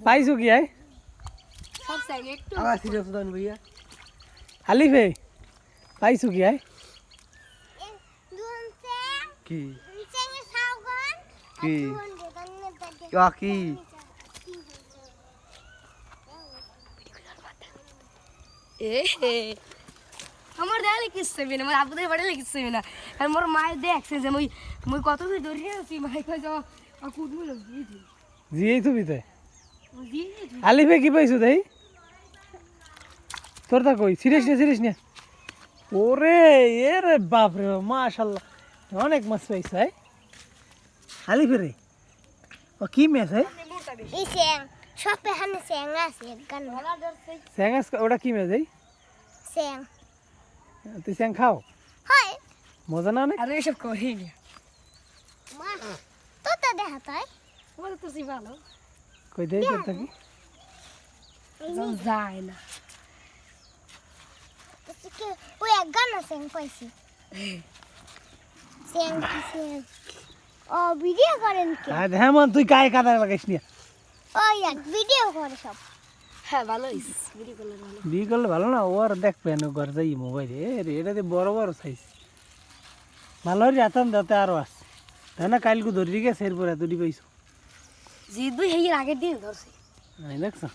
পাইছো কি আয় সব স্যাং একটু আবার সিরিয়াস দান ভাইয়া হালিফে পাইছো কি আয় কি কি কি আমার দেয়ালে কিচ্ছে না আমার আবুদের বাড়ি লিখছে না আর মোর মায়ের দেখছে যে মুই কত দূর ধরে আছি মাই কই যাও কুদমুল দিয়েছি জিয়েই তো বিতে দিয়েছি হালিফে কি পাইছো দেই তোর তা কই সিরিয়াস না ওরে এরে বাপ রে মাশাআল্লাহ অনেক মাছ পাইছো আয় হালিফে রে ও কি মাছ আয় এই স্যাং সবে হানে স্যাং আছে গান স্যাঙ্গাস ওটা কি মাছ এই স্যাং তুই স্যাং খাও হয় মজা না অনেক আরে এসব করি না মা তোতা দেখা তাই বলে তো ভালো কই দেই তোর থাকি যায় না তো ওই এক গান স্যাং পাইছি স্যাং ও ভিডিও করেন কি হ্যাঁ মান তুই গায়ে কাদা লাগাইস নিয়া ওই এক ভিডিও করে সব হ্যাঁ ভালো হইছে ভিডিও করলে ভালো বিয়ে করলে ভালো না ও আর দেখবে না ঘর যাই মোবাইলে এটাতে বড় বড় সাইজ ভালো যেতাম যাতে আরো আছে তাই না কালকে ধরি গেছে এরপর এতটি পাইছো জিদ ভাই এর আগের দিন ধরছে দেখছো